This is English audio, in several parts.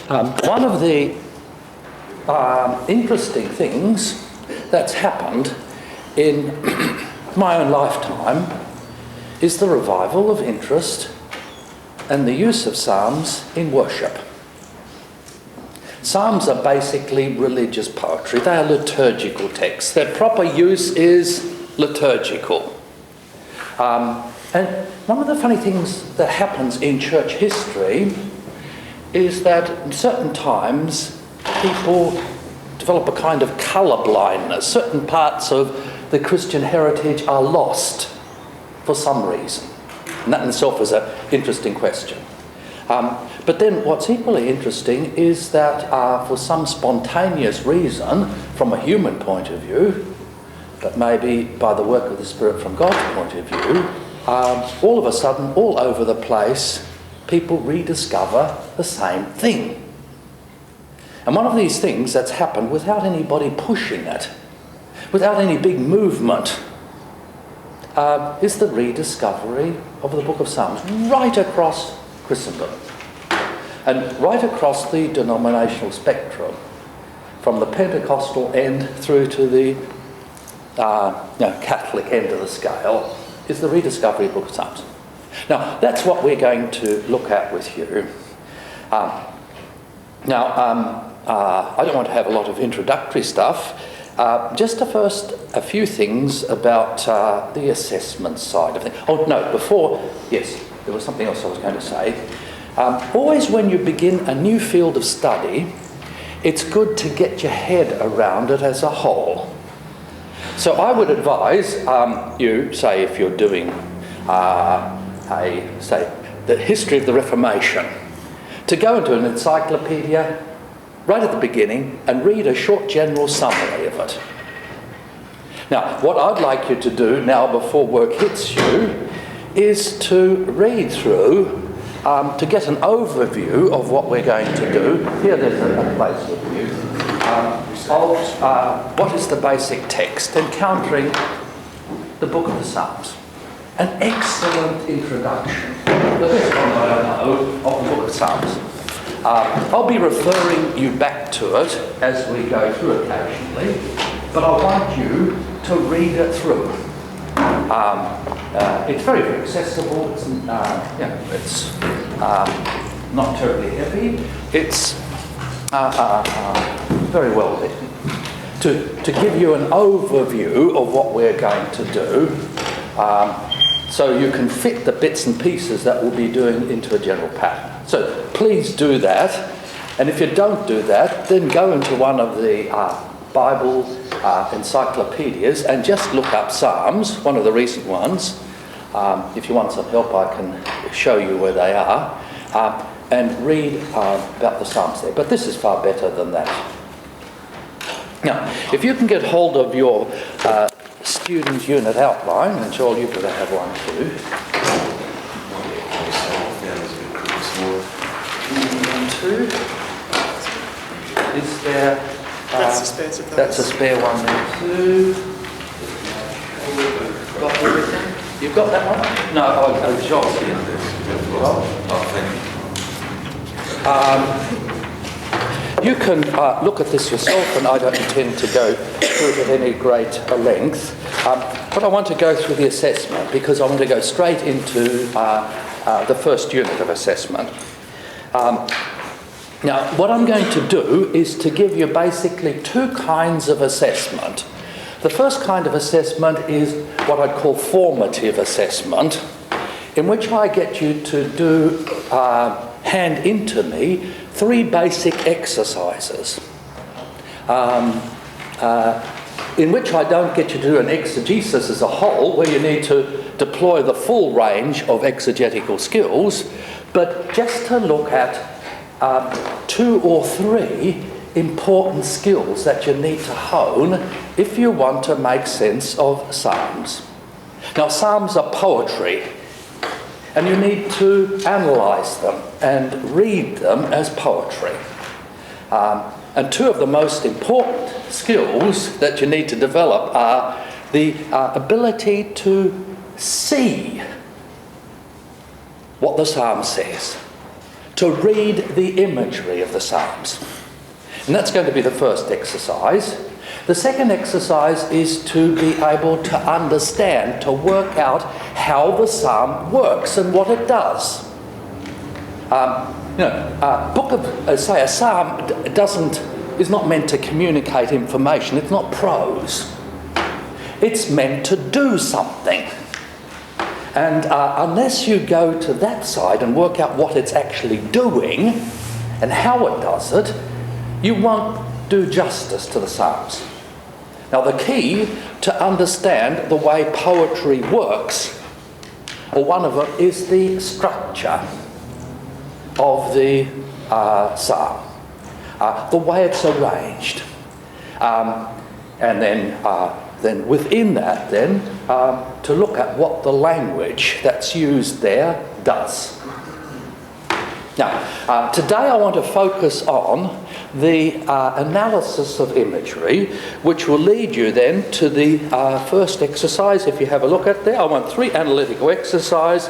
One of the interesting things that's happened in my own lifetime is the revival of interest and the use of psalms in worship. Psalms are basically religious poetry. They are liturgical texts. Their proper use is liturgical. And one of the funny things that happens in church history is that in certain times people develop a kind of colour blindness. Certain parts of the Christian heritage are lost for some reason. And that in itself is an interesting question. But then what's equally interesting is that for some spontaneous reason, from a human point of view, but maybe by the work of the Spirit from God's point of view, all of a sudden, all over the place, people rediscover the same thing. And one of these things that's happened without anybody pushing it, without any big movement, is the rediscovery of the Book of Psalms right across Christendom and right across the denominational spectrum, from the Pentecostal end through to the Catholic end of the scale, is the rediscovery of the Book of Psalms. Now, that's what we're going to look at with you. I don't want to have a lot of introductory stuff. Just a few things about the assessment side of things. Oh, no, yes, there was something else I was going to say. Always when you begin a new field of study, it's good to get your head around it as a whole. So I would advise you, say if you're doing, the history of the Reformation, to go into an encyclopedia right at the beginning and read a short general summary of it. Now, what I'd like you to do now before work hits you is to read through, to get an overview of what we're going to do. Here there's a place for you. What is the basic text? Encountering the Book of the Psalms. An excellent introduction. The best one I know of the Book of Psalms. I'll be referring you back to it as we go through occasionally, but I want you to read it through. It's very, very accessible. It's not terribly heavy. It's very well written. To give you an overview of what we're going to do, so you can fit the bits and pieces that we'll be doing into a general pattern. So please do that, and if you don't do that, then go into one of the Bible encyclopedias and just look up Psalms, one of the recent ones. If you want some help, I can show you where they are, and read about the Psalms there. But this is far better than that. Now, if you can get hold of your student unit outline, and Joel, you better have one too. 1, 2. Is there? That's a spare one there too. Got everything? You've got that one? No, Joel's here. You can look at this yourself, and I don't intend to go through it at any great length. But I want to go through the assessment because I want to go straight into the first unit of assessment. Now, what I'm going to do is to give you basically two kinds of assessment. The first kind of assessment is what I'd call formative assessment, in which I get you to do, hand into me, 3 basic exercises, in which I don't get you to do an exegesis as a whole, where you need to deploy the full range of exegetical skills, but just to look at 2 or 3 important skills that you need to hone if you want to make sense of Psalms. Now, Psalms are poetry, and you need to analyse them and read them as poetry. And 2 of the most important skills that you need to develop are the ability to see what the Psalm says. to read the imagery of the Psalms. And that's going to be the first exercise. The second exercise is to be able to understand, to work out how the psalm works and what it does. A psalm is not meant to communicate information. It's not prose. It's meant to do something. And unless you go to that side and work out what it's actually doing and how it does it, you won't do justice to the Psalms. Now, the key to understand the way poetry works, or one of them, is the structure of the psalm, the way it's arranged, and then within that, to look at what the language that's used there does. Now, today I want to focus on the analysis of imagery, which will lead you then to the first exercise. If you have a look at there, I want 3 analytical exercises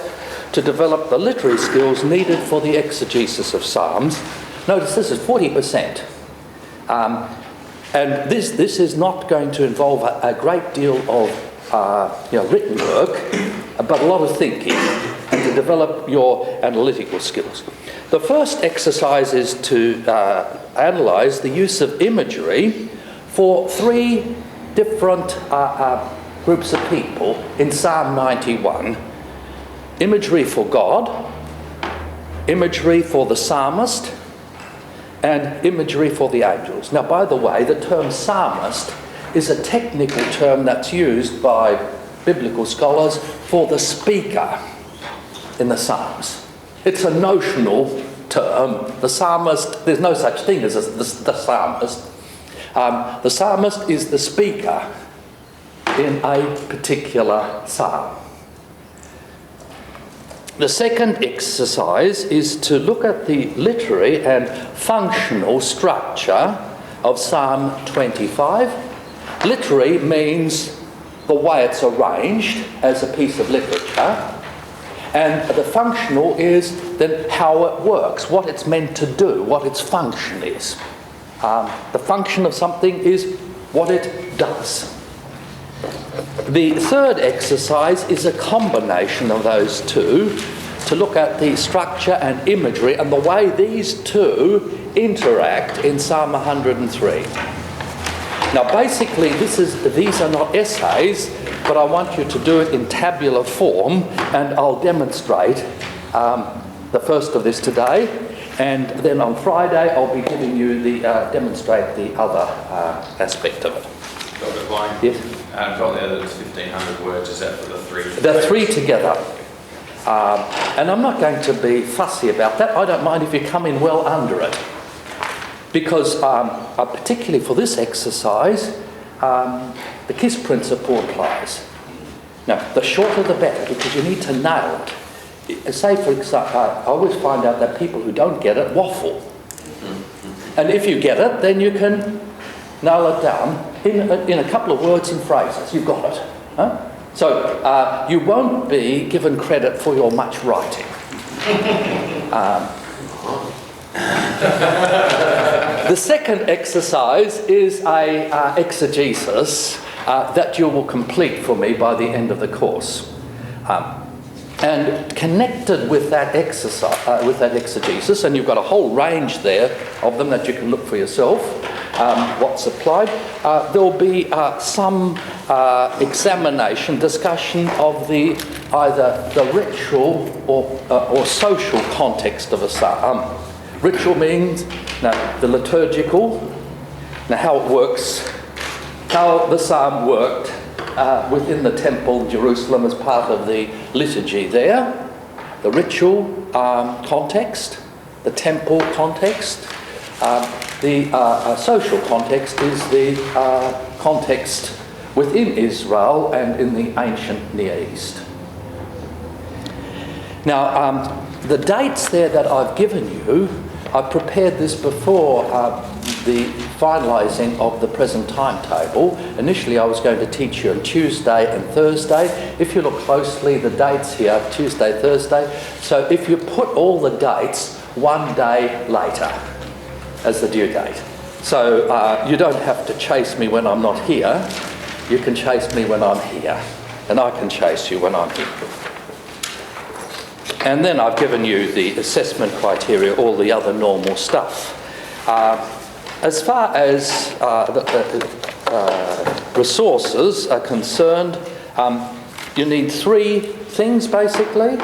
to develop the literary skills needed for the exegesis of Psalms. Notice this is 40%. And this is not going to involve a great deal of written work, but a lot of thinking, and to develop your analytical skills. The first exercise is to analyse the use of imagery for 3 different groups of people in Psalm 91. Imagery for God, imagery for the psalmist, and imagery for the angels. Now, by the way, the term psalmist is a technical term that's used by biblical scholars for the speaker in the Psalms. It's a notional term. The psalmist, there's no such thing as the psalmist. The psalmist is the speaker in a particular psalm. The second exercise is to look at the literary and functional structure of Psalm 25. Literary means the way it's arranged as a piece of literature. And the functional is then how it works, what it's meant to do, what its function is. The function of something is what it does. The third exercise is a combination of those two, to look at the structure and imagery and the way these two interact in Psalm 103. Now, basically, these are not essays, but I want you to do it in tabular form, and I'll demonstrate the first of this today, and then on Friday I'll be giving you demonstrate the other aspect of it. Dr. Kleinig? Yes? I've got there that it's 1,500 words. Is that for the 3? The 3 together. And I'm not going to be fussy about that. I don't mind if you come in well under it. Because particularly for this exercise, the KISS principle applies. Now, the shorter the better, because you need to nail it. Say, for example, I always find out that people who don't get it waffle. And if you get it, then you can nail it down in a couple of words and phrases. You've got it. Huh? So you won't be given credit for your much writing. The second exercise is a exegesis that you will complete for me by the end of the course. And connected with that exercise, with that exegesis, and you've got a whole range there of them that you can look for yourself, what's applied, there'll be some examination, discussion of either the ritual or social context of a psalm. Ritual means the liturgical, how it works, how the psalm worked within the temple in Jerusalem as part of the liturgy there, the ritual context, the temple context. The social context is the context within Israel and in the ancient Near East. Now, the dates there that I've given you, I prepared this before the finalising of the present timetable. Initially, I was going to teach you on Tuesday and Thursday. If you look closely, the dates here, Tuesday, Thursday. So if you put all the dates one day later as the due date. So you don't have to chase me when I'm not here. You can chase me when I'm here. And I can chase you when I'm here. And then I've given you the assessment criteria, all the other normal stuff. As far as resources are concerned, you need three things basically.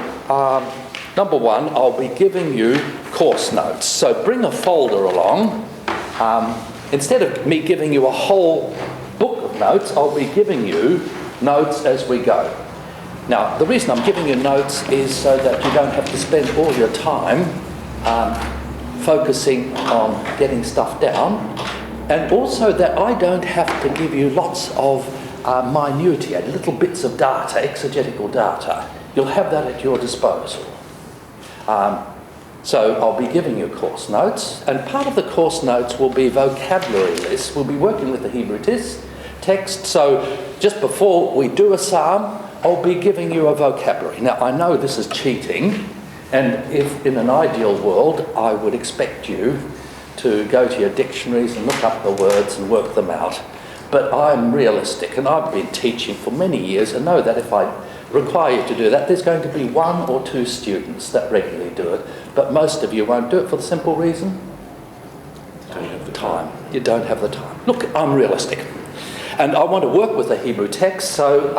Number one, I'll be giving you course notes. So bring a folder along. Instead of me giving you a whole book of notes, I'll be giving you notes as we go. Now, the reason I'm giving you notes is so that you don't have to spend all your time focusing on getting stuff down, and also that I don't have to give you lots of minutiae, little bits of data, exegetical data. You'll have that at your disposal. So I'll be giving you course notes, and part of the course notes will be vocabulary lists. We'll be working with the Hebrew text, so just before we do a psalm, I'll be giving you a vocabulary. Now, I know this is cheating, and if in an ideal world, I would expect you to go to your dictionaries and look up the words and work them out. But I'm realistic, and I've been teaching for many years and know that if I require you to do that, there's going to be one or two students that regularly do it. But most of you won't do it for the simple reason? Don't have the time. You don't have the time. Look, I'm realistic. And I want to work with the Hebrew text, so,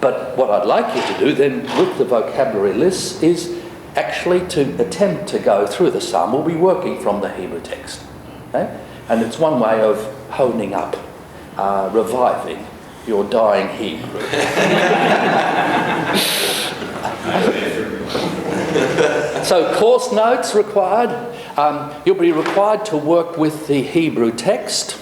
but what I'd like you to do then with the vocabulary lists is actually to attempt to go through the psalm. We'll be working from the Hebrew text. Okay? And it's one way of honing up, reviving your dying Hebrew. So course notes required. You'll be required to work with the Hebrew text.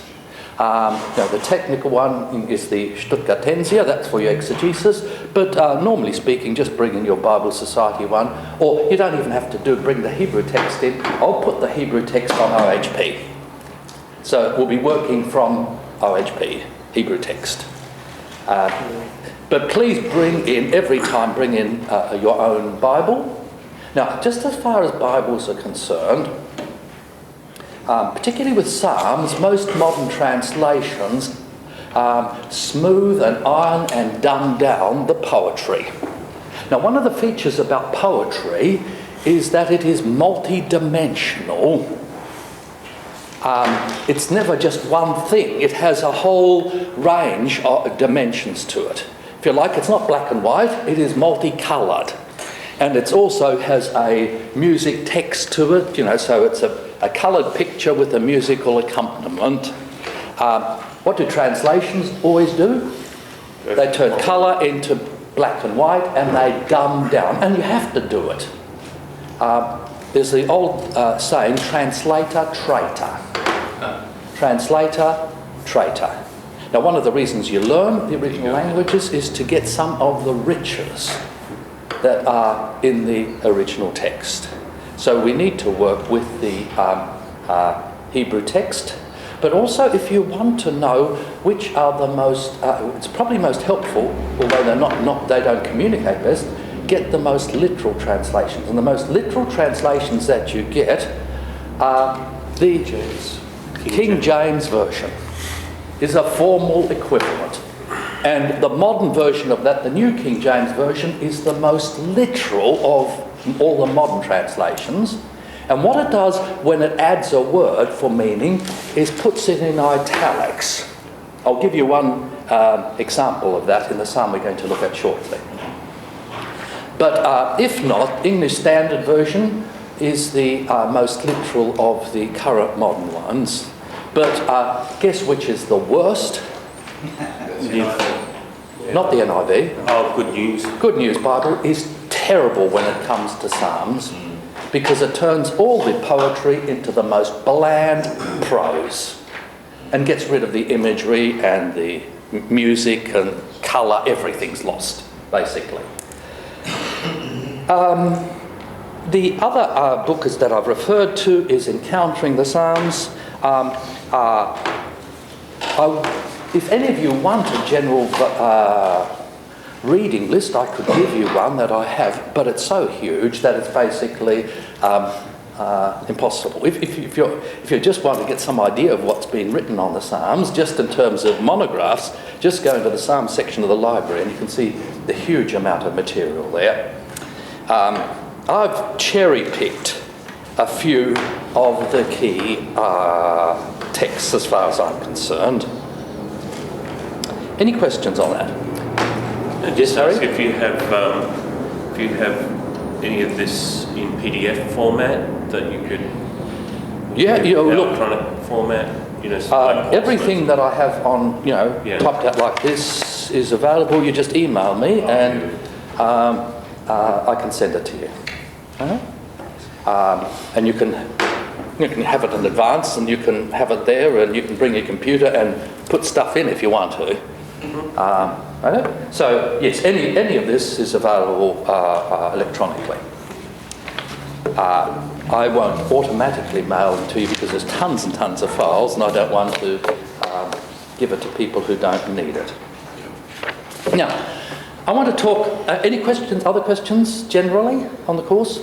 Now the technical one is the Stuttgartensia, that's for your exegesis, but normally speaking, just bring in your Bible Society one, or you don't even have to bring the Hebrew text in. I'll put the Hebrew text on OHP. So we'll be working from OHP, Hebrew text. But please bring in your own Bible. Now, just as far as Bibles are concerned, particularly with Psalms, most modern translations smooth and iron and dumb down the poetry. Now, one of the features about poetry is that it is multi-dimensional. It's never just one thing. It has a whole range of dimensions to it. If you like, it's not black and white, it is multicoloured. And it also has a music text to it, so it's a coloured picture with a musical accompaniment. What do translations always do? They turn colour into black and white and they dumb down, and you have to do it. There's the old saying, translator, traitor. Translator, traitor. Now, one of the reasons you learn the original languages is to get some of the riches that are in the original text. So we need to work with the Hebrew text, but also if you want to know which are the most, it's probably most helpful, although they don't communicate best, get the most literal translations. And the most literal translations that you get are the King James Version is a formal equivalent. And the modern version of that, the New King James Version, is the most literal of all the modern translations. And what it does when it adds a word for meaning is puts it in italics. I'll give you one example of that in the psalm we're going to look at shortly. But if not, English Standard Version is the most literal of the current modern ones. But guess which is the worst? Not the NIV. Oh, Good News. Good News Bible is terrible when it comes to Psalms because it turns all the poetry into the most bland prose and gets rid of the imagery and the music and colour. Everything's lost, basically. The other book that I've referred to is Encountering the Psalms. If any of you want a general reading list, I could give you one that I have, but it's so huge that it's basically impossible. If you just want to get some idea of what's been written on the Psalms, just in terms of monographs, just go into the Psalm section of the library and you can see the huge amount of material there. I've cherry-picked a few of the key texts as far as I'm concerned. Any questions on that? Just Sorry? ask if you have any of this in PDF format that you could, electronic format, like everything that I have on, typed out like this is available. You just email me and I can send it to you. And you can have it in advance, and you can have it there, and you can bring your computer and put stuff in if you want to. So yes, any of this is available electronically. I won't automatically mail them to you because there's tons and tons of files, and I don't want to give it to people who don't need it. Now, I want to talk. Any questions? Other questions generally on the course?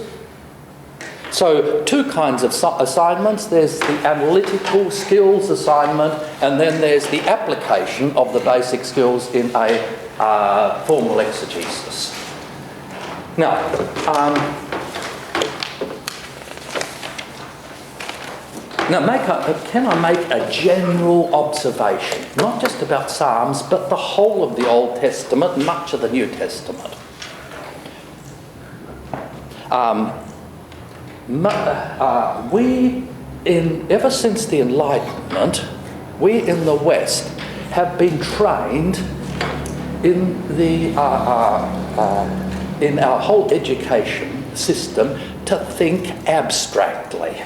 So, two kinds of assignments. There's the analytical skills assignment, and then there's the application of the basic skills in a formal exegesis. Now, can I make a general observation, not just about Psalms, but the whole of the Old Testament, much of the New Testament? Ever since the Enlightenment, we in the West have been trained in our whole education system to think abstractly.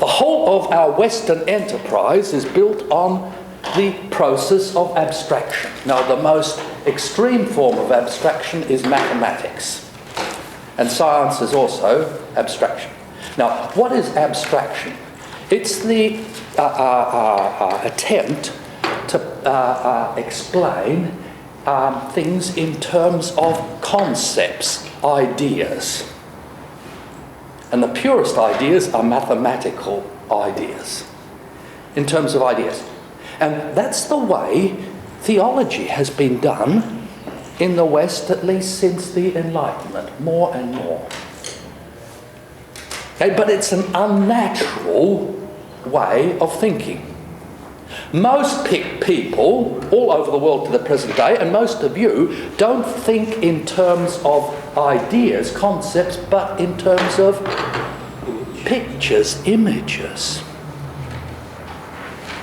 The whole of our Western enterprise is built on the process of abstraction. Now, the most extreme form of abstraction is mathematics. And science is also abstraction. Now, what is abstraction? It's the attempt to explain things in terms of concepts, ideas. And the purest ideas are mathematical ideas, in terms of ideas. And that's the way theology has been done in the West, at least since the Enlightenment, more and more. Okay, but it's an unnatural way of thinking. Most people all over the world to the present day, and most of you, don't think in terms of ideas, concepts, but in terms of pictures, images.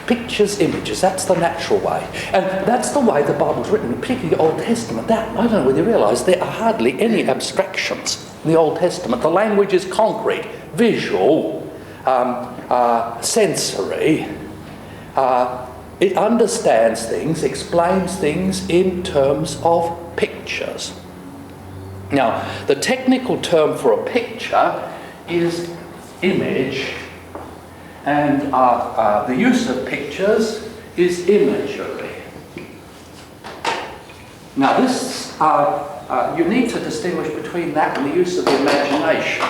Pictures, images, that's the natural way. And that's the way the Bible's written, particularly the Old Testament. I don't know whether you realise there are hardly any abstractions in the Old Testament. The language is concrete, visual, sensory. It understands things, explains things in terms of pictures. Now, the technical term for a picture is image, and the use of pictures is imagery. Now, this you need to distinguish between that and the use of the imagination.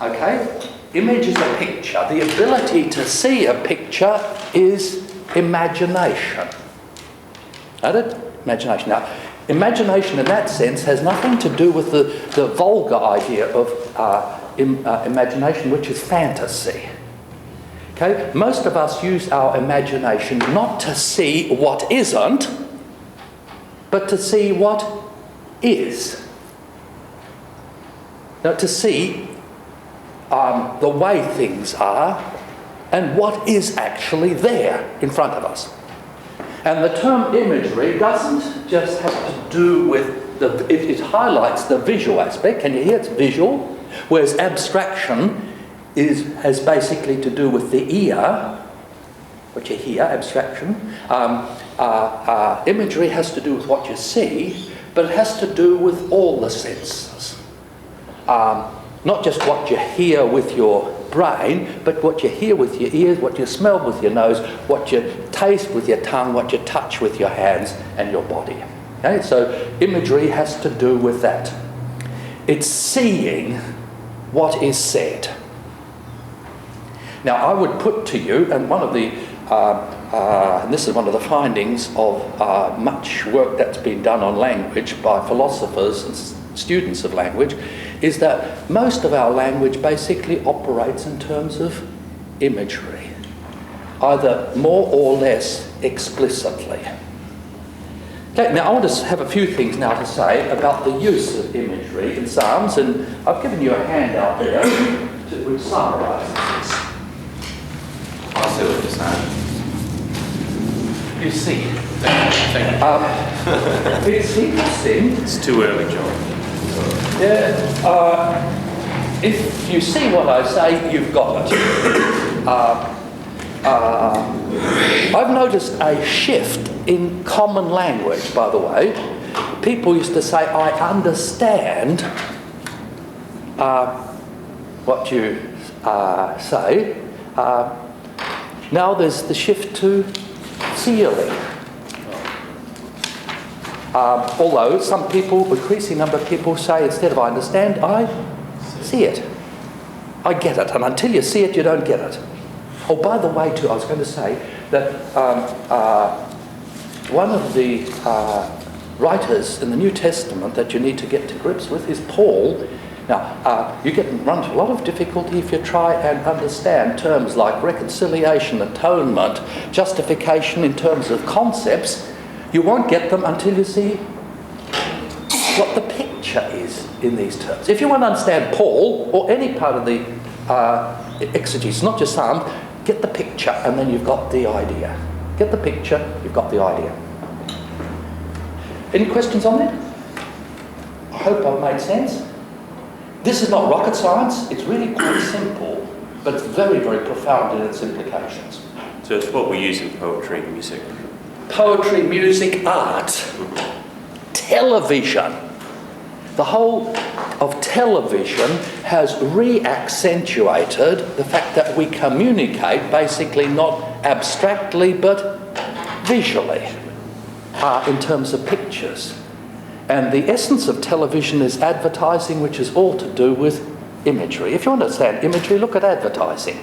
Okay? Image is a picture. The ability to see a picture is imagination. Got it? Imagination. Now, imagination in that sense has nothing to do with the vulgar idea of imagination, which is fantasy. Okay? Most of us use our imagination not to see what isn't, but to see what is. Now, to see the way things are and what is actually there in front of us. And the term imagery doesn't just have to do with it highlights the visual aspect. Can you hear? It's visual. Whereas abstraction has basically to do with the ear, what you hear, abstraction. Imagery has to do with what you see, but it has to do with all the senses. Not just what you hear with your brain, but what you hear with your ears, what you smell with your nose, what you taste with your tongue, what you touch with your hands and your body. Okay? So imagery has to do with that. It's seeing what is said. Now, I would put to you, and one of the, and this is one of the findings of much work that's been done on language by philosophers and students of language, is that most of our language basically operates in terms of imagery, either more or less explicitly. Okay, now I want to have a few things now to say about the use of imagery in psalms, and I've given you a handout there which summarises this. I see what you're saying. You see, Thank you. it's interesting. It's too early, John. If you see what I say, you've got it. I've noticed a shift in common language, by the way. People used to say, I understand what you say. Now there's the shift to feeling. Although some people, increasing number of people say, instead of I understand, I see it. I get it. And until you see it, you don't get it. Oh, by the way, too, I was going to say that one of the writers in the New Testament that you need to get to grips with is Paul. Now, you run into a lot of difficulty if you try and understand terms like reconciliation, atonement, justification in terms of concepts. You won't get them until you see what the picture is in these terms. If you want to understand Paul, or any part of the exegesis, not just Psalms, get the picture and then you've got the idea. Get the picture, you've got the idea. Any questions on that? I hope I've made sense. This is not rocket science, it's really quite simple, but it's very, very profound in its implications. So it's what we use in poetry and music. Poetry, music, art, television. The whole of television has re-accentuated the fact that we communicate basically not abstractly but visually in terms of pictures. And the essence of television is advertising, which is all to do with imagery. If you understand imagery, look at advertising.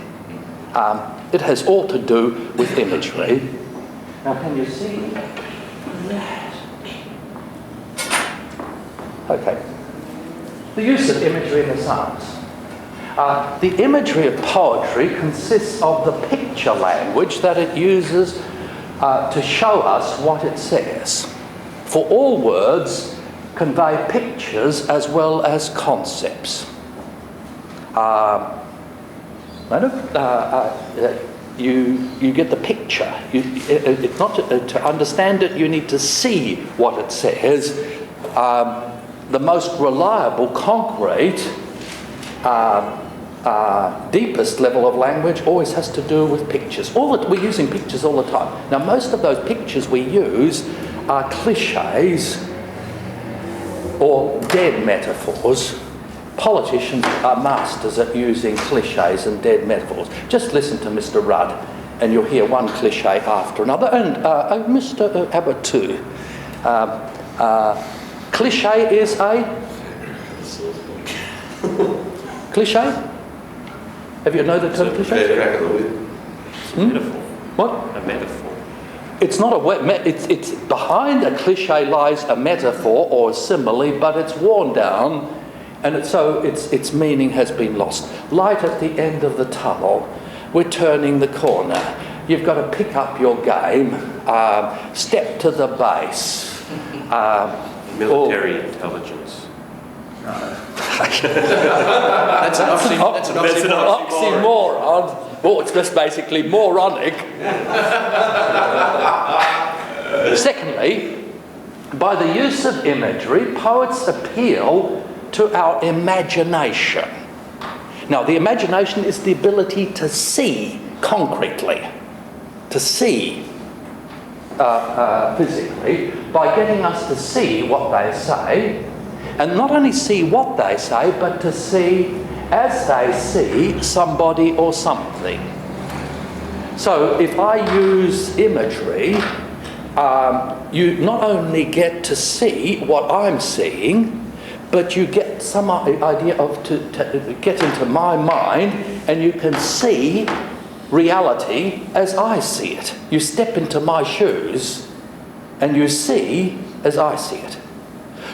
It has all to do with imagery. Now, can you see that? Okay. The use of imagery in the Psalms. The imagery of poetry consists of the picture language that it uses to show us what it says. For all words convey pictures as well as concepts. You get the picture. It's not to understand it, you need to see what it says. The most reliable, concrete, deepest level of language always has to do with pictures. We're using pictures all the time. Now, most of those pictures we use are cliches or dead metaphors. Politicians are masters at using cliches and dead metaphors. Just listen to Mr. Rudd and you'll hear one cliche after another. And Mr. Abbott too. Cliche is a... Cliche? Have you know the term cliche? Metaphor. What? A metaphor. It's not it's behind a cliche lies a metaphor or a simile, but it's worn down, and its meaning has been lost. Light at the end of the tunnel. We're turning the corner. You've got to pick up your game. Step to the base. Military intelligence. That's an oxymoron. Well, it's just basically moronic. Secondly, by the use of imagery, poets appeal to our imagination. Now, the imagination is the ability to see concretely, to see physically, by getting us to see what they say, and not only see what they say, but to see as they see somebody or something. So if I use imagery, you not only get to see what I'm seeing, but you get some idea of to get into my mind, and you can see reality as I see it. You step into my shoes and you see as I see it.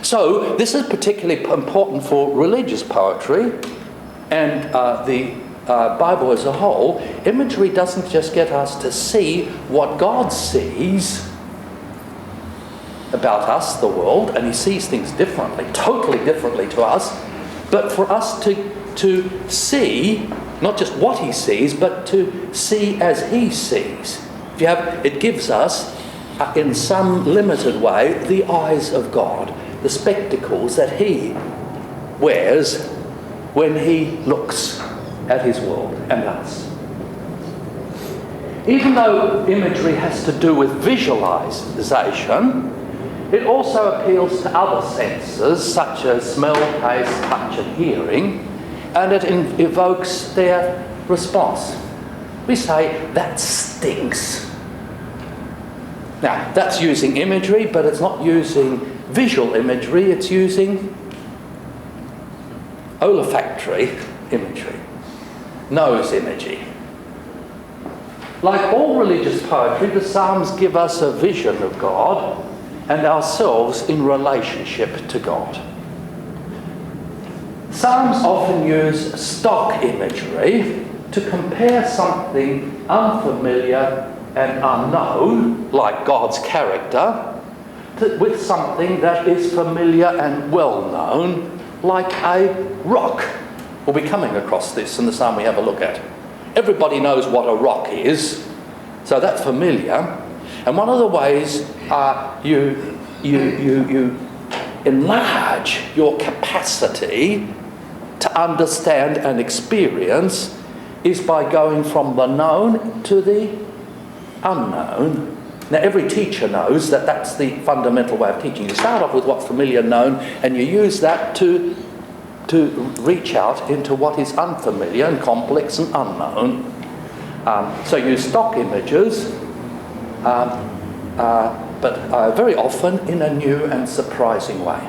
So this is particularly important for religious poetry and the Bible as a whole. Imagery doesn't just get us to see what God sees about us, the world, and he sees things differently, totally differently to us, but for us to see not just what he sees, but to see as he sees. It gives us, in some limited way, the eyes of God, the spectacles that he wears when he looks at his world and us. Even though imagery has to do with visualization, it also appeals to other senses such as smell, taste, touch and hearing, and it evokes their response. We say, that stinks. Now, that's using imagery, but it's not using visual imagery, it's using olfactory imagery, nose imagery. Like all religious poetry, the Psalms give us a vision of God and ourselves in relationship to God. Psalms often use stock imagery to compare something unfamiliar and unknown, like God's character, with something that is familiar and well-known, like a rock. We'll be coming across this in the psalm we have a look at. Everybody knows what a rock is, so that's familiar. And one of the ways you enlarge your capacity to understand and experience is by going from the known to the unknown. Now, every teacher knows that that's the fundamental way of teaching. You start off with what's familiar, known, and you use that to reach out into what is unfamiliar and complex and unknown. So use stock images, but very often in a new and surprising way.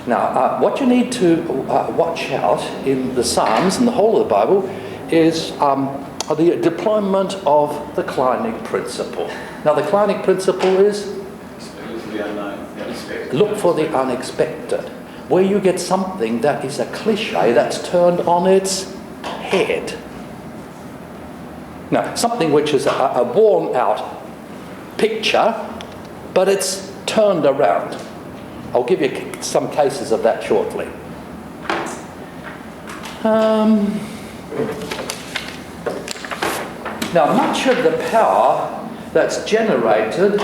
Now, what you need to watch out in the Psalms and the whole of the Bible is the deployment of the Kleinig principle. Now, the Kleinig principle is look for the unexpected. Where you get something that is a cliche that's turned on its head. Now, something which is a worn-out picture, but it's turned around. I'll give you some cases of that shortly. Now, much of the power that's generated,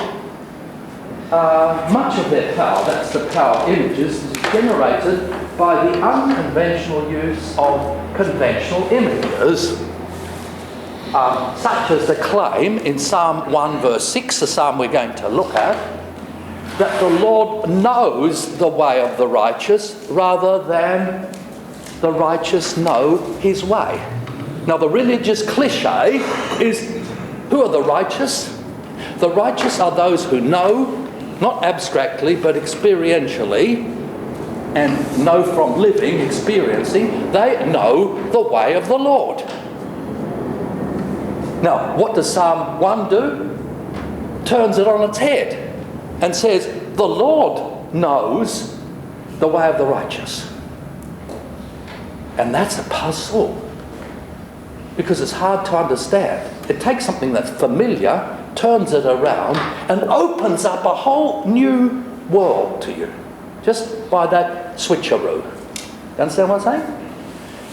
much of their power, that's the power of images, is generated by the unconventional use of conventional images, such as the claim in Psalm 1 verse 6, the psalm we're going to look at, that the Lord knows the way of the righteous rather than the righteous know his way. Now, the religious cliche is, who are the righteous? The righteous are those who know, not abstractly, but experientially, and know from living, experiencing, they know the way of the Lord. Now, what does Psalm 1 do? Turns it on its head and says, the Lord knows the way of the righteous. And that's a puzzle, because it's hard to understand. It takes something that's familiar, turns it around, and opens up a whole new world to you, just by that switcheroo. You understand what I'm saying?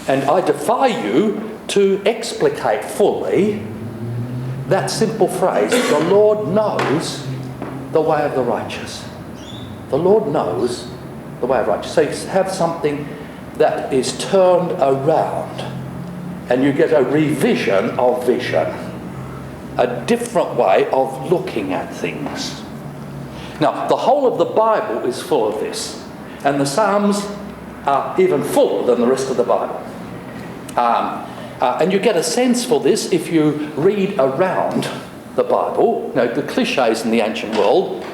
And I defy you to explicate fully that simple phrase, the Lord knows the way of the righteous. The Lord knows the way of the righteous. So you have something that is turned around, and you get a revision of vision, a different way of looking at things. Now, the whole of the Bible is full of this, and the Psalms are even fuller than the rest of the Bible. And you get a sense for this if you read around the Bible. You know, the cliches in the ancient world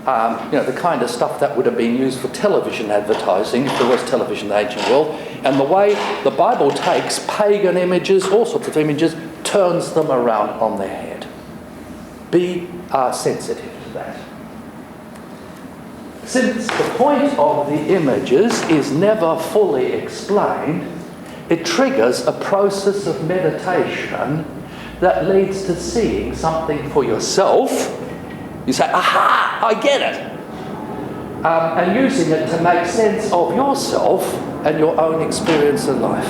the kind of stuff that would have been used for television advertising, if there was television in the ancient world, and the way the Bible takes pagan images, all sorts of images, turns them around on their head. Be sensitive to that. Since the point of the images is never fully explained, it triggers a process of meditation that leads to seeing something for yourself. You say, aha, I get it. And using it to make sense of yourself and your own experience in life.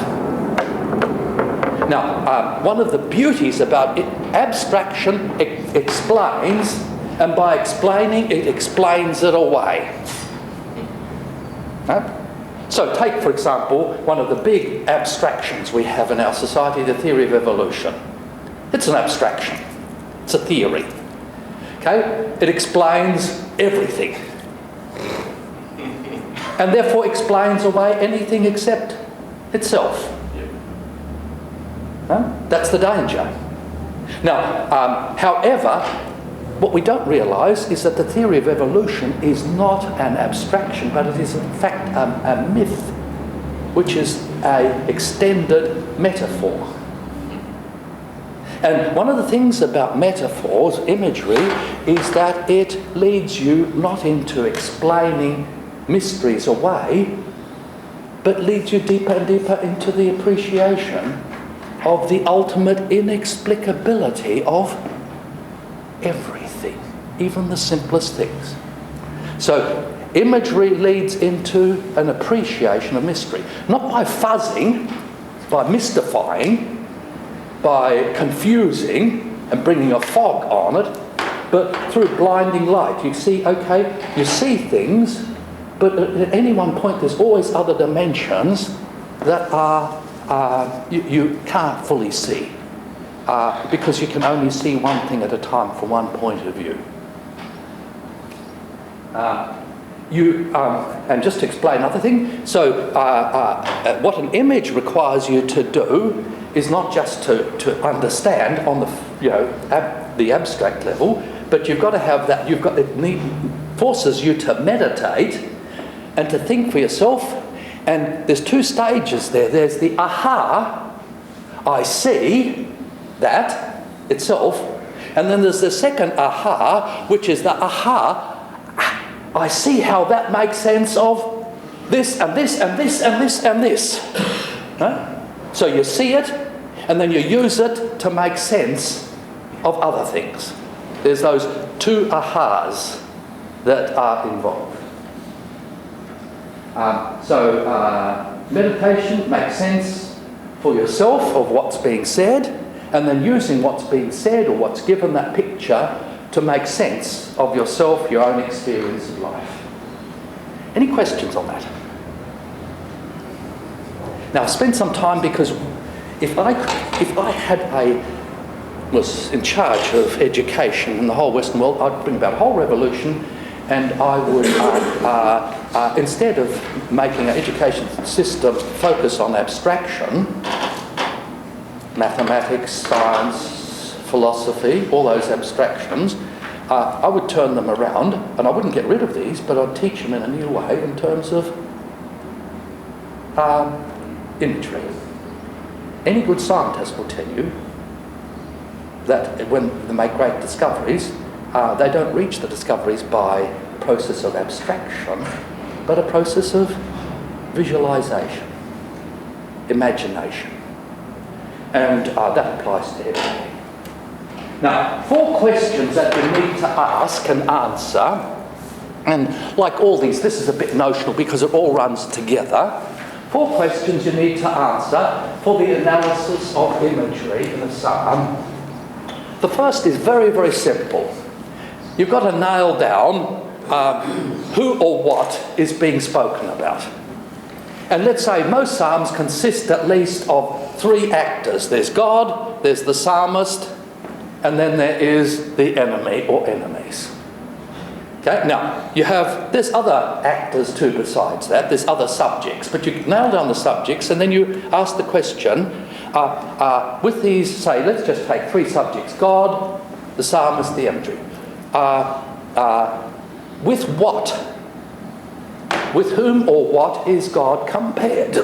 Now, one of the beauties about it, abstraction explains, and by explaining, it explains it away. Right? So take, for example, one of the big abstractions we have in our society, the theory of evolution. It's an abstraction. It's a theory. Okay? It explains everything. And therefore explains away anything except itself. That's the danger. Now, however, what we don't realise is that the theory of evolution is not an abstraction, but it is in fact a myth, which is an extended metaphor. And one of the things about metaphors, imagery, is that it leads you not into explaining mysteries away, but leads you deeper and deeper into the appreciation of the ultimate inexplicability of everything, even the simplest things. So imagery leads into an appreciation of mystery, not by fuzzing, by mystifying, by confusing and bringing a fog on it, but through blinding light. You see things, but at any one point there's always other dimensions that are you can't fully see, because you can only see one thing at a time from one point of view. And just to explain another thing, so what an image requires you to do is not just to understand on the abstract level, but you've got to have that. It forces you to meditate and to think for yourself. And there's two stages there. There's the aha, I see that itself, and then there's the second aha, which is the aha, I see how that makes sense of this and this and this and this and this. Huh? So you see it, and then you use it to make sense of other things. There's those two ahas that are involved. Meditation makes sense for yourself of what's being said, and then using what's being said or what's given that picture to make sense of yourself, your own experience of life. Any questions on that? Now, I've spent some time, because if I was in charge of education in the whole Western world, I'd bring about a whole revolution, and I would, instead of making an education system focus on abstraction, mathematics, science, philosophy, all those abstractions, I would turn them around, and I wouldn't get rid of these, but I'd teach them in a new way in terms of imagery. Any good scientist will tell you that when they make great discoveries, they don't reach the discoveries by a process of abstraction, but a process of visualization, imagination. And that applies to everything. Now, 4 questions that you need to ask and answer, and like all these, this is a bit notional because it all runs together. 4 questions you need to answer for the analysis of imagery in a psalm. The first is very, very simple. You've got to nail down who or what is being spoken about. And let's say most psalms consist at least of 3 actors. There's God, there's the psalmist, and then there is the enemy or enemies. Okay, now, there's other actors too besides that, there's other subjects, but you nail down the subjects and then you ask the question, with these, say, let's just take 3 subjects, God, the psalmist, the imagery. with what? With whom or what is God compared?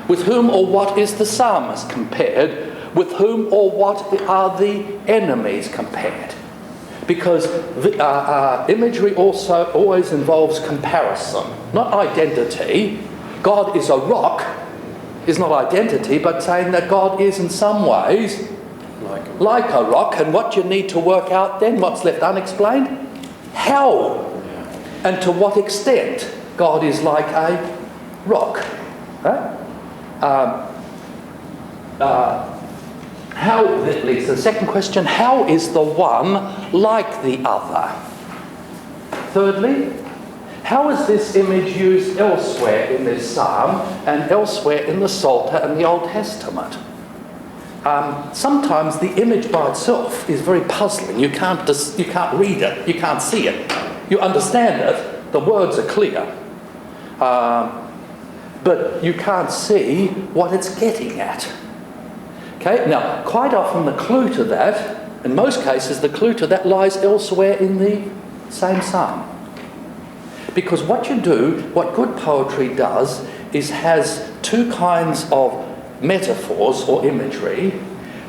With whom or what is the psalmist compared? With whom or what are the enemies compared? Because imagery also always involves comparison, not identity. God is a rock is not identity, but saying that God is in some ways like a rock. And what you need to work out then, what's left unexplained, how and to what extent God is like a rock. Right? How, that leads to the second question, how is the one like the other? Thirdly, how is this image used elsewhere in this psalm and elsewhere in the Psalter and the Old Testament? Sometimes the image by itself is very puzzling. You can't read it, you can't see it. You understand it, the words are clear. But you can't see what it's getting at. Okay, now quite often the clue to that, in most cases the clue to that lies elsewhere in the same psalm. Because what you do, what good poetry does, is has two kinds of metaphors or imagery.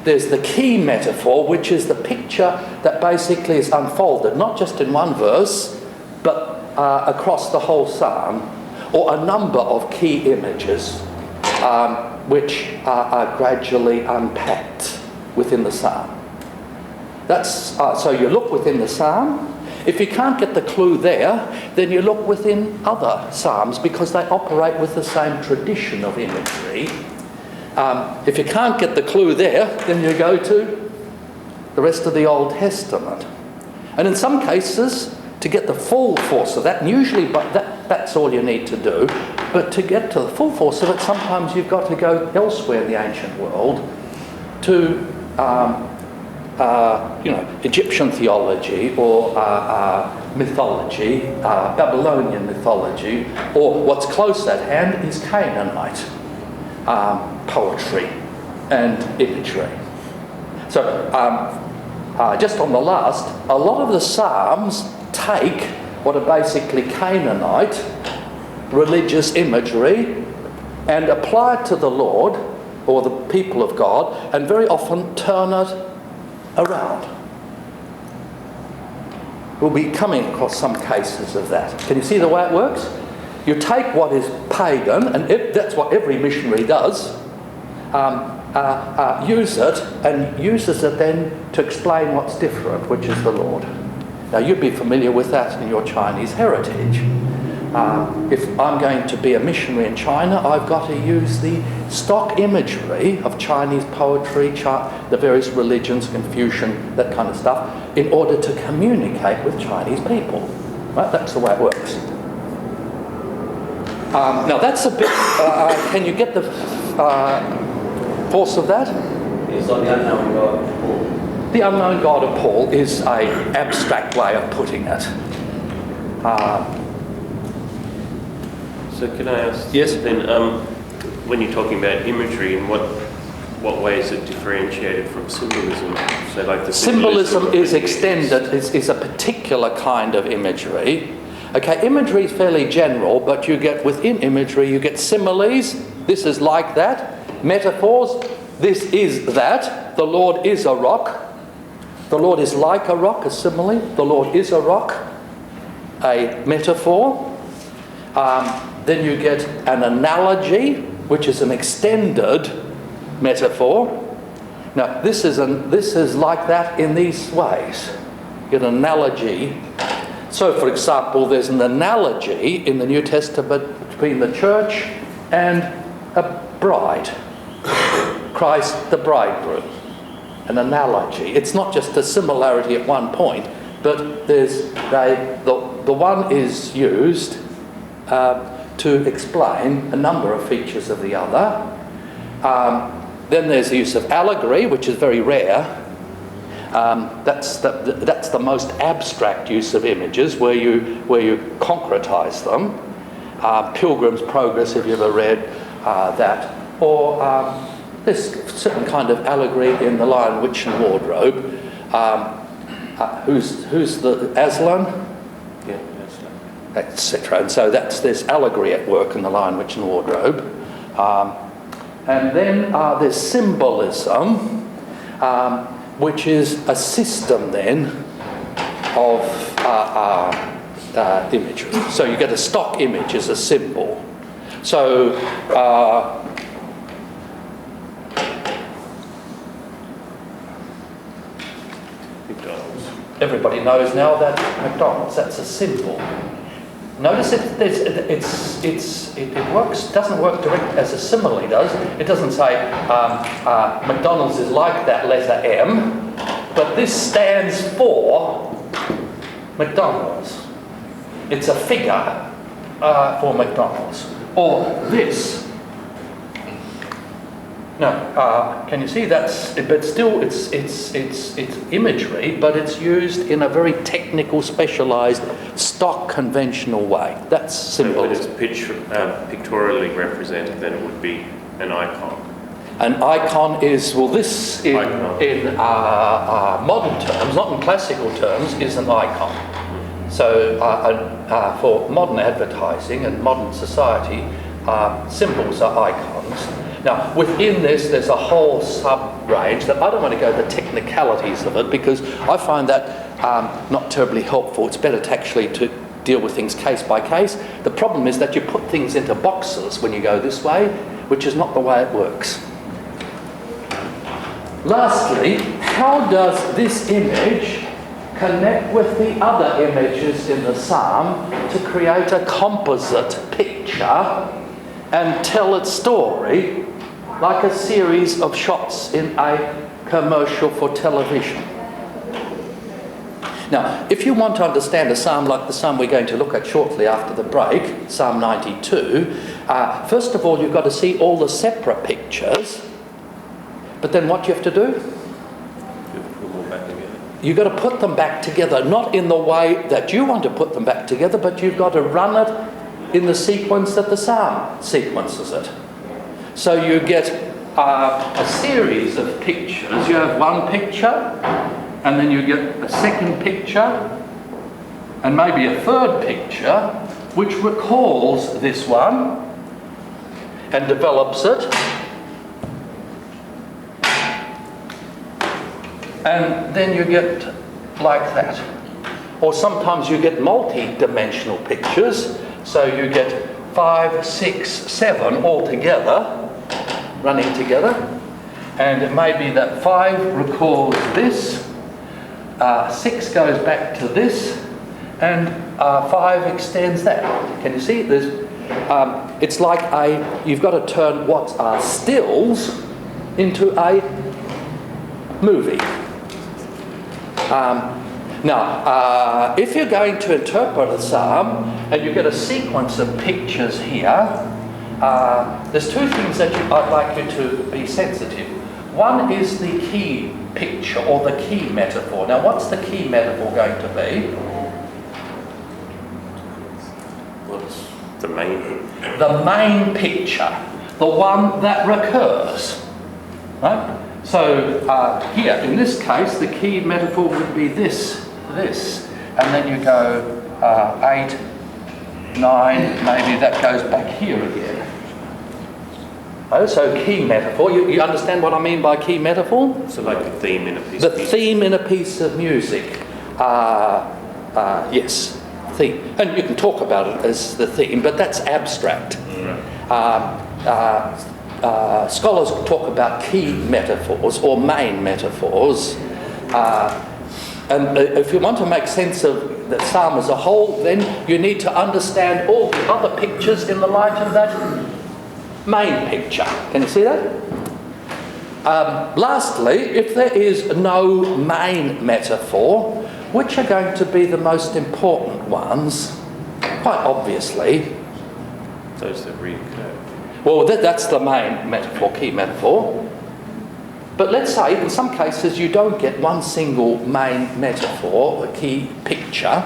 There's the key metaphor, which is the picture that basically is unfolded, not just in one verse, but across the whole psalm, or a number of key images which are gradually unpacked within the psalm. That's so you look within the psalm. If you can't get the clue there, then you look within other psalms because they operate with the same tradition of imagery. If you can't get the clue there, then you go to the rest of the Old Testament. And in some cases, to get the full force of that, and usually that's all you need to do, but to get to the full force of it, sometimes you've got to go elsewhere in the ancient world to Egyptian theology or mythology, Babylonian mythology, or what's close at hand is Canaanite poetry and imagery. So just on the last, a lot of the Psalms take what are basically Canaanite religious imagery and apply it to the Lord or the people of God, and very often turn it around. We'll be coming across some cases of that. Can you see the way it works? You take what is pagan, and that's what every missionary does, use it, and uses it then to explain what's different, which is the Lord. Now you'd be familiar with that in your Chinese heritage. If I'm going to be a missionary in China, I've got to use the stock imagery of Chinese poetry, the various religions, Confucian, that kind of stuff, in order to communicate with Chinese people. Right? That's the way it works. Now that's a bit, can you get the force of that? It's like the unknown God of Paul. The unknown God of Paul is an abstract way of putting it. So can I ask Yes. then, when you're talking about imagery, in what way is it differentiated from symbolism? So like the Symbolism of is images. extended, is a particular kind of imagery. Okay, imagery is fairly general, but you get within imagery, you get similes, this is like that, metaphors, this is that, the Lord is a rock, the Lord is like a rock, a simile, the Lord is a rock, a metaphor. Then you get an analogy, which is an extended metaphor. Now, this is like that in these ways. You get an analogy. So, for example, there's an analogy in the New Testament between the church and a bride. Christ, the bridegroom. An analogy. It's not just a similarity at one point, but there's the one is used to explain a number of features of the other. Then there's the use of allegory, which is very rare. That's the most abstract use of images, where you concretize them. Pilgrim's Progress, if you ever read that, or there's certain kind of allegory in The Lion, Witch and Wardrobe. who's the Aslan, Yeah, that's etc. And so there's allegory at work in the Lion, Witch and Wardrobe. And then there's symbolism, which is a system then of imagery. So you get a stock image as a symbol. So McDonald's. everybody knows now that McDonald's, that's a symbol. Notice it works, doesn't work direct as a simile does. It doesn't say McDonald's is like that letter M, but this stands for McDonald's. It's a figure for McDonald's. Or this. No, can you see that's? But still, it's imagery, but it's used in a very technical, specialised, stock, conventional way. That's So when it's symbolism. pictorially represented, then it would be an icon. An icon is, well, this in modern terms, not in classical terms, is an icon. So for modern advertising and modern society, symbols are icons. Now, within this, there's a whole sub-range that I don't want to go into the technicalities of it because I find that not terribly helpful. It's better to actually to deal with things case by case. The problem is that you put things into boxes when you go this way, which is not the way it works. Lastly, how does this image connect with the other images in the psalm to create a composite picture and tell its story like a series of shots in a commercial for television? Now, if you want to understand a psalm like the psalm we're going to look at shortly after the break, Psalm 92, first of all, you've got to see all the separate pictures, but then what do you have to do? You've got to put them back together, not in the way that you want to put them back together, but you've got to run it in the sequence that the psalm sequences it. So you get a series of pictures. You have one picture, and then you get a second picture, and maybe a third picture, which recalls this one and develops it. And then you get like that. Or sometimes you get multi-dimensional pictures. So you get 5, 6, 7 all together, running together. And it may be that 5 recalls this, 6 goes back to this, and 5 extends that. Can you see? It's like you've got to turn what are stills into a movie. Now, if you're going to interpret a psalm and you get a sequence of pictures here, there's 2 things that I'd like you to be sensitive. One is the key picture or the key metaphor. Now, what's the key metaphor going to be? What's the main? The main picture, the one that recurs, right? So here, in this case, the key metaphor would be this, and then you go 8, 9, maybe that goes back here again. Oh, so key metaphor, you understand what I mean by key metaphor? So like a theme in a piece The of music. theme in a piece of music. Yes, theme. And you can talk about it as the theme, but that's abstract. Scholars talk about key metaphors or main metaphors. And if you want to make sense of the psalm as a whole, then you need to understand all the other pictures in the light of that main picture. Can you see that? Lastly, if there is no main metaphor, which are going to be the most important ones? Quite obviously, Those that reoccur. well, that's the main metaphor, key metaphor. But let's say in some cases you don't get one single main metaphor, a key picture.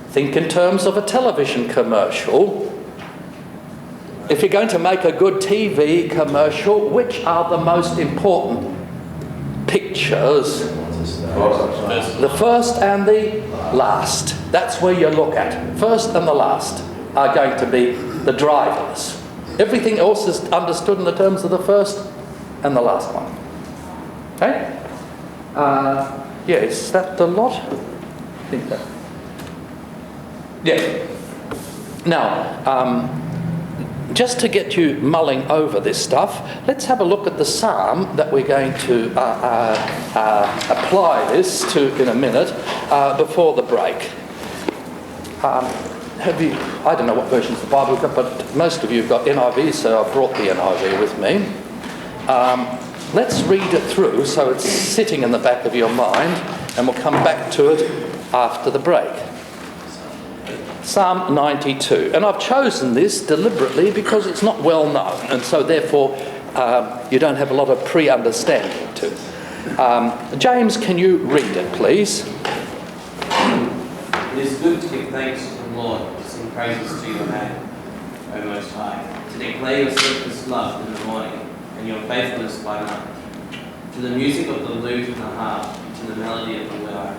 Think in terms of a television commercial. If you're going to make a good TV commercial, which are the most important pictures The first and the last. That's where you look at. First and the last are going to be the drivers. Everything else is understood in the terms of the first and the last one. Okay? Yeah, is that the lot? I think that. Yeah. Now, just to get you mulling over this stuff, let's have a look at the psalm that we're going to apply this to in a minute before the break. I don't know what versions of the Bible you've got, but most of you have got NIV, so I've brought the NIV with me. Let's read it through so it's sitting in the back of your mind, and we'll come back to it after the break. Psalm 92. And I've chosen this deliberately because it's not well known, and so therefore you don't have a lot of pre-understanding to it. James, can you read it, please? It is good to give thanks to the Lord, to sing praises to your name, O Most High, to declare your steadfast love in the morning, and your faithfulness by night, to the music of the lute and the harp, to the melody of the lyre.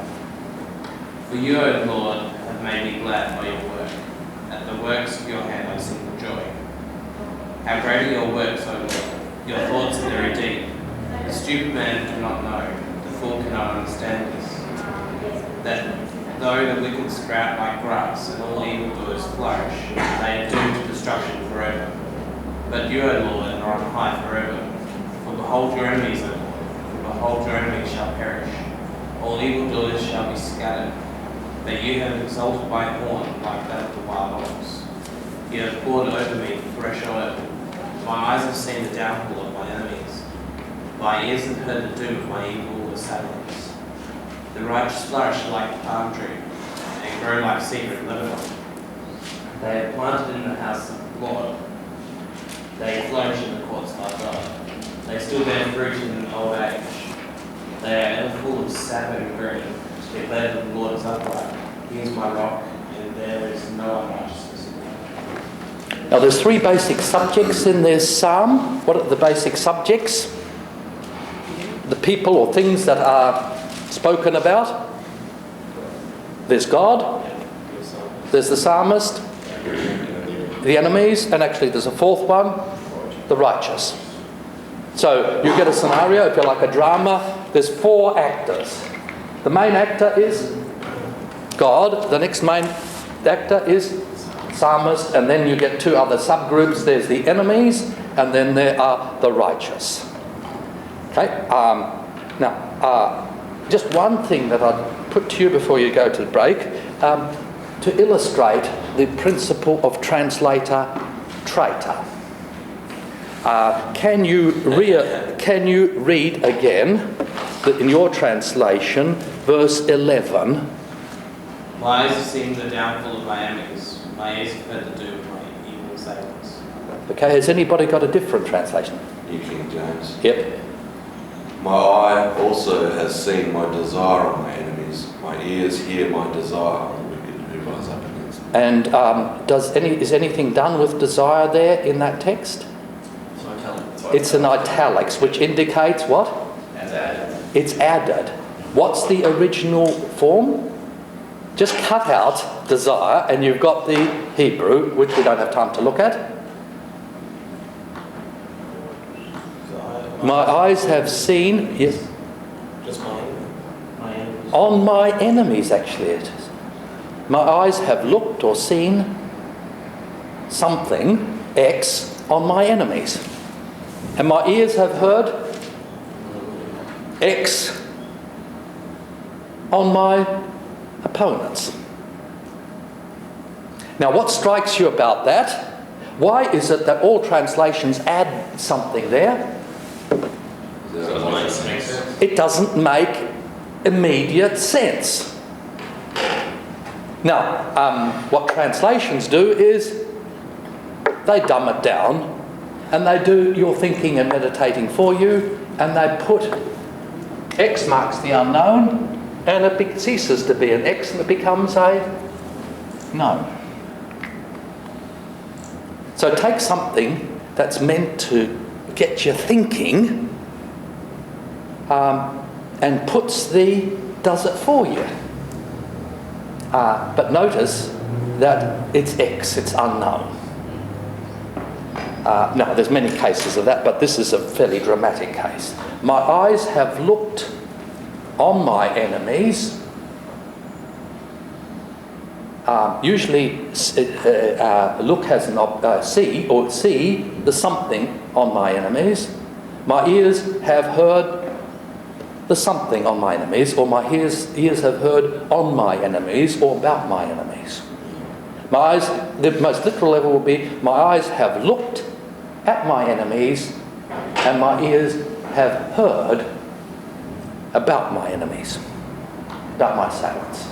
For you, O Lord, have made me glad by your work. At the works of your hand I sing for joy. How great are your works, O Lord! Your thoughts are very deep. The stupid man cannot know, the fool cannot understand this. That though the wicked sprout like grass and all evildoers flourish, they are doomed to destruction forever. But you, O Lord, are on high forever. For behold your enemies, O Lord, for behold your enemies shall perish. All evildoers shall be scattered. But you have exalted my horn like that of the wild ox. You have poured over me fresh oil. My eyes have seen the downfall of my enemies. My ears have heard the doom of my evil assailants. The righteous flourish like the palm tree, and grow like cedar in Lebanon. They are planted in the house of the Lord. They flourish in the courts of our God. They still bear fruit in old age. They are ever full of sap and green, to declare that the Lord is upright. He is my rock, and there is no unrighteousness in him. Now there's three basic subjects in this psalm. What are the basic subjects? The people or things that are spoken about. There's God, there's the psalmist, the enemies, and actually there's a fourth one, the righteous. So you get a scenario, if you like a drama, there's four actors. The main actor is God, the next main actor is psalmist, and then you get two other subgroups. There's the enemies, and then there are the righteous. Okay, just one thing that I'd put to you before you go to the break, to illustrate the principle of translator-traitor. Can you read again, in your translation, verse 11? My eyes have seen the downfall of my enemies. My ears have heard the doom of my evil assailants. Okay, has anybody got a different translation? New King James. Yep. My eye also has seen my desire on my enemies. My ears hear my desire on the wicked who rise up against me. And is anything done with desire there in that text? It's in italics, which indicates what? As added. It's added. What's the original form? Just cut out desire, and you've got the Hebrew, which we don't have time to look at. My eyes have seen, yes, Just my enemies. on my enemies, actually it is. My eyes have looked or seen something, X, on my enemies. And my ears have heard X on my opponents. Now, what strikes you about that? Why is it that all translations add something there? It doesn't make immediate sense. Now, what translations do is they dumb it down, and they do your thinking and meditating for you, and they put X marks the unknown, and it ceases to be an X and it becomes a no. So take something that's meant to get you thinking, and does it for you. But notice that it's X, it's unknown. Now, there's many cases of that, but this is a fairly dramatic case. My eyes have looked on my enemies. Usually, look has an see the something on my enemies. My ears have heard the something on my enemies, or my ears have heard on my enemies or about my enemies. My eyes, the most literal level will be, my eyes have looked at my enemies and my ears have heard about my enemies, about my assailants.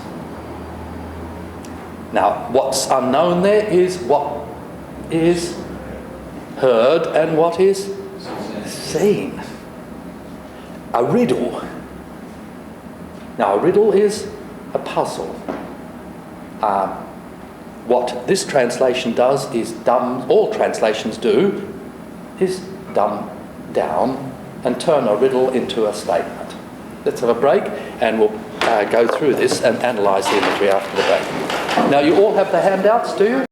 Now, what's unknown there is what is heard and what is seen. A riddle. Now, a riddle is a puzzle. What this translation does is all translations do, is dumb down and turn a riddle into a statement. Let's have a break and we'll go through this and analyse the imagery after the break. Now, you all have the handouts, do you?